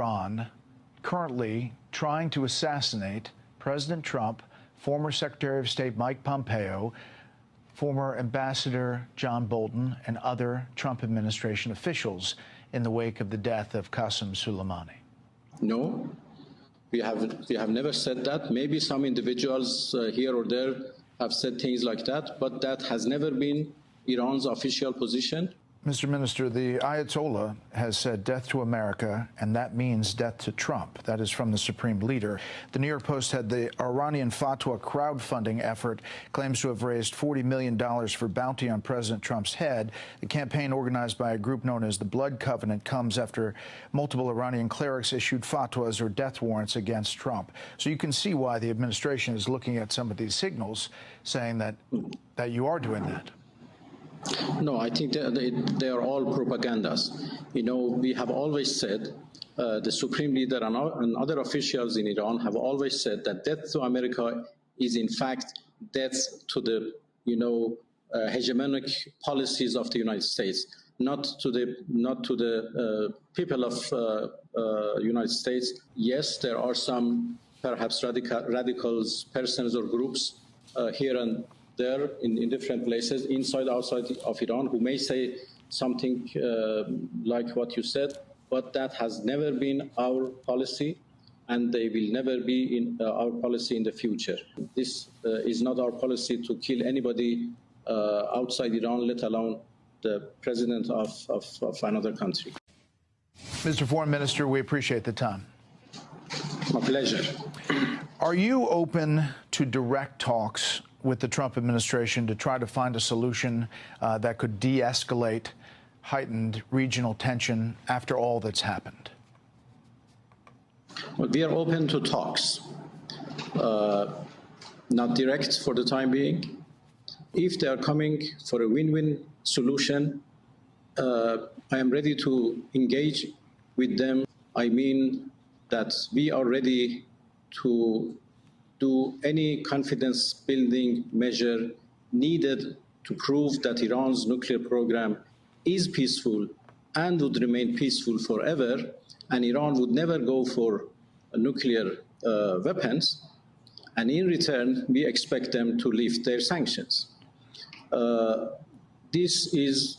Iran currently trying to assassinate President Trump, former Secretary of State Mike Pompeo, former Ambassador John Bolton, and other Trump administration officials in the wake of the death of Qasem Soleimani? No, we have never said that. Maybe some individuals here or there have said things like that, but that has never been Iran's official position. Mr. Minister, the Ayatollah has said death to America, and that means death to Trump. That is from the Supreme Leader. The New York Post had the Iranian fatwa crowdfunding effort, claims to have raised $40 million for bounty on President Trump's head. The campaign, organized by a group known as the Blood Covenant, comes after multiple Iranian clerics issued fatwas or death warrants against Trump. So you can see why the administration is looking at some of these signals, saying that you are doing that. No, I think they are all propagandas. You know, we have always said, the Supreme Leader and other officials in Iran have always said that death to America is in fact death to the, hegemonic policies of the United States, not to the people of United States. Yes, there are some perhaps radicals, persons or groups here and there in different places, inside, outside of Iran, who may say something like what you said, but that has never been our policy, and they will never be in our policy in the future. This is not our policy to kill anybody outside Iran, let alone the president of another country. Mr. Foreign Minister, we appreciate the time. My pleasure. Are you open to direct talks with the Trump administration to try to find a solution that could de-escalate heightened regional tension after all that's happened? Well, we are open to talks, not direct for the time being. If they are coming for a win-win solution, I am ready to engage with them. I mean that we are ready to do any confidence-building measure needed to prove that Iran's nuclear program is peaceful and would remain peaceful forever, and Iran would never go for nuclear weapons, and in return, we expect them to lift their sanctions. This is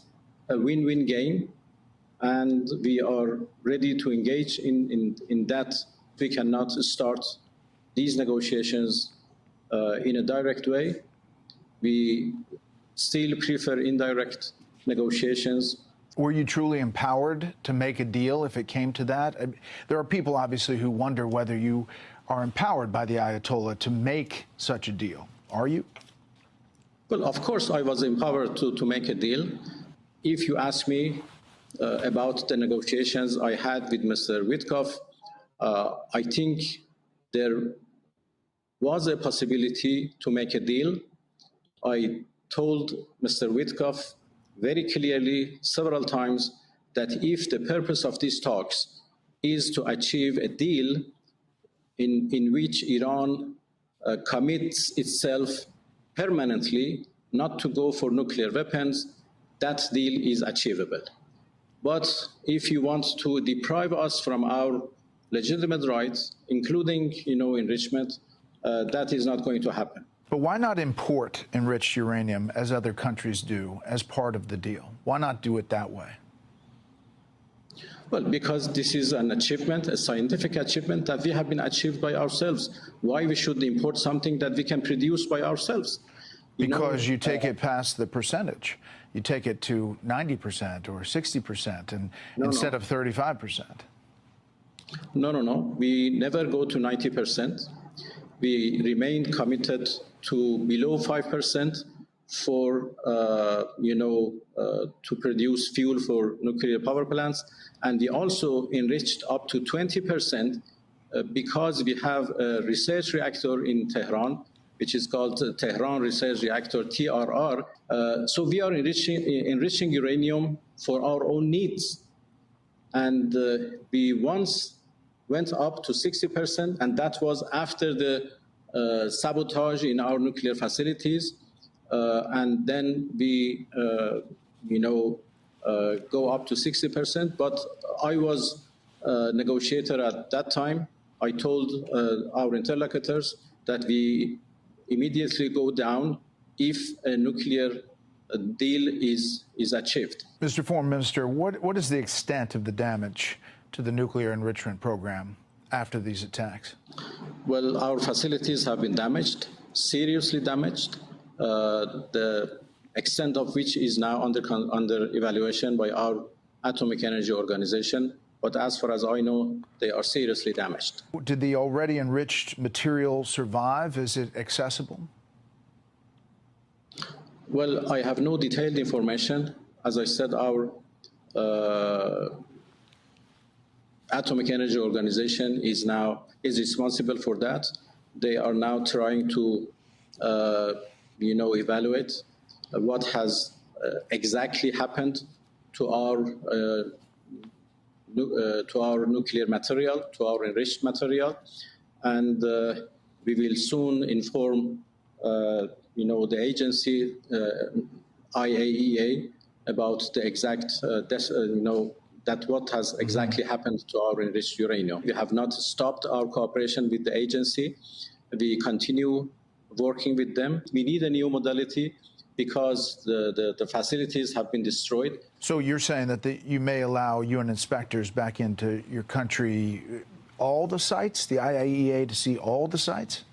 a win-win game, and we are ready to engage in that. We cannot start these negotiations in a direct way. We still prefer indirect negotiations. Were you truly empowered to make a deal if it came to that? There are people, obviously, who wonder whether you are empowered by the Ayatollah to make such a deal. Are you? Well, of course, I was empowered to make a deal. If you ask me about the negotiations I had with Mr. Witkoff, I think there was a possibility to make a deal. I told Mr. Witkoff very clearly several times that if the purpose of these talks is to achieve a deal in which Iran commits itself permanently not to go for nuclear weapons, that deal is achievable. But if you want to deprive us from our legitimate rights, including, enrichment, that is not going to happen. But why not import enriched uranium, as other countries do, as part of the deal? Why not do it that way? Well, because this is an achievement, a scientific achievement that we have been achieved by ourselves. Why we should import something that we can produce by ourselves? Because you take it past the percentage. You take it to 90% or 60% and instead of 35%. No. We never go to 90%. We remain committed to below 5% for, to produce fuel for nuclear power plants. And we also enriched up to 20% because we have a research reactor in Tehran, which is called Tehran Research Reactor, TRR. So we are enriching uranium for our own needs. And we once went up to 60%, and that was after the sabotage in our nuclear facilities. And then we, go up to 60%. But I was negotiator at that time, I told our interlocutors that we immediately go down if a nuclear deal is achieved. Mr. Foreign Minister, what is the extent of the damage to the nuclear enrichment program after these attacks? Well, our facilities have been damaged, seriously damaged, the extent of which is now under evaluation by our Atomic Energy Organization. But as far as I know, they are seriously damaged. Did the already enriched material survive? Is it accessible? Well, I have no detailed information. As I said, our Atomic Energy Organization is responsible for that. They are now trying to, evaluate what has exactly happened to our nuclear material, to our enriched material, and we will soon inform, the agency, IAEA, about the exact, that what has exactly happened to our enriched uranium. We have not stopped our cooperation with the agency. We continue working with them. We need a new modality because the facilities have been destroyed. So you're saying that you may allow UN inspectors back into your country, all the sites, the IAEA to see all the sites?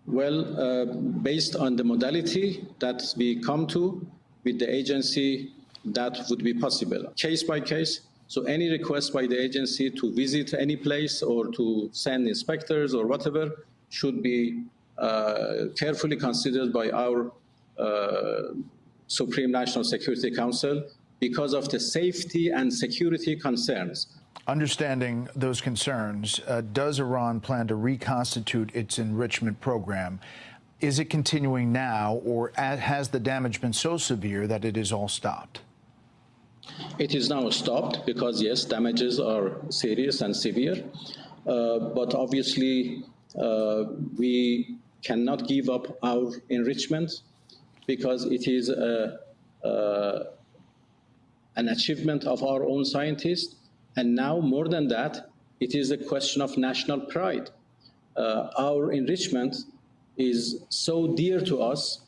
Well, based on the modality that we come to with the agency, that would be possible, case by case. So any request by the agency to visit any place or to send inspectors or whatever should be carefully considered by our Supreme National Security Council because of the safety and security concerns. Understanding those concerns, does Iran plan to reconstitute its enrichment program? Is it continuing now, or has the damage been so severe that it is all stopped? It is now stopped because, yes, damages are serious and severe. But obviously, we cannot give up our enrichment because it is an achievement of our own scientists. And now, more than that, it is a question of national pride. Our enrichment is so dear to us.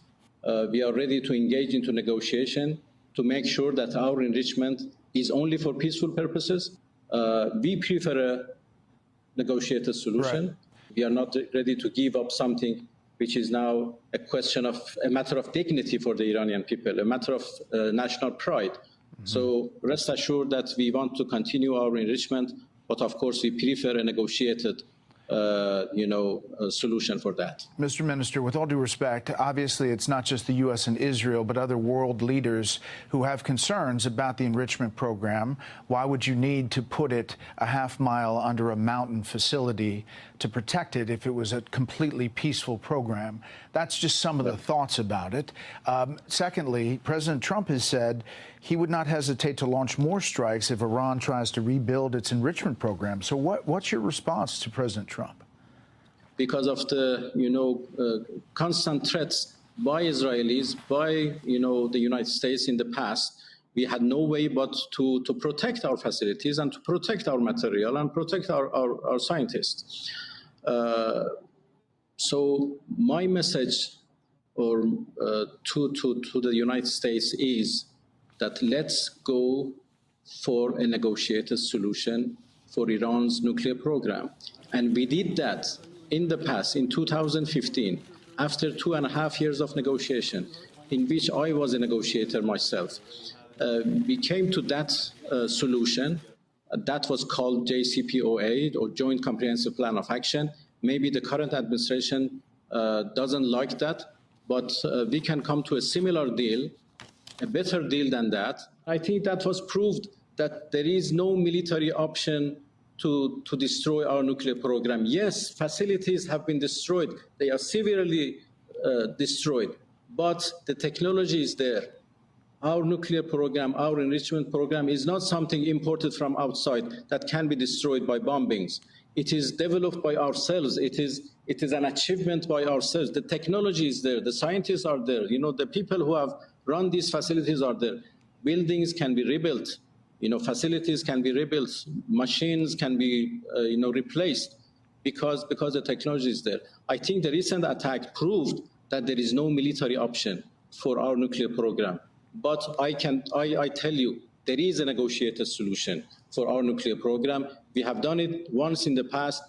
We are ready to engage into negotiation to make sure that our enrichment is only for peaceful purposes. We prefer a negotiated solution. Right. We are not ready to give up something which is now a question of a matter of dignity for the Iranian people, a matter of national pride. So rest assured that we want to continue our enrichment, but of course we prefer a negotiated solution for that. Mr. Minister, with all due respect, obviously it's not just the U.S. and Israel, but other world leaders who have concerns about the enrichment program. Why would you need to put it a half mile under a mountain facility to protect it if it was a completely peaceful program? That's just some of the thoughts about it. Secondly, President Trump has said he would not hesitate to launch more strikes if Iran tries to rebuild its enrichment program. So what's your response to President Trump? Because of the, constant threats by Israelis, by, the United States in the past, we had no way but to protect our facilities and to protect our material and protect our scientists. So my message to the United States is that let's go for a negotiated solution for Iran's nuclear program. And we did that in the past, in 2015, after 2.5 years of negotiation, in which I was a negotiator myself. We came to that solution. That was called JCPOA, or Joint Comprehensive Plan of Action. Maybe the current administration doesn't like that, but we can come to a similar deal, a better deal than that. I think that was proved that there is no military option to destroy our nuclear program. Yes, facilities have been destroyed. They are severely destroyed, but the technology is there. Our nuclear program, our enrichment program is not something imported from outside that can be destroyed by bombings. It is developed by ourselves. It is an achievement by ourselves. The technology is there. The scientists are there. The people who have run these facilities are there. Buildings can be rebuilt. facilities can be rebuilt, machines can be, replaced because the technology is there. I think the recent attack proved that there is no military option for our nuclear program. But I tell you, there is a negotiated solution for our nuclear program. We have done it once in the past.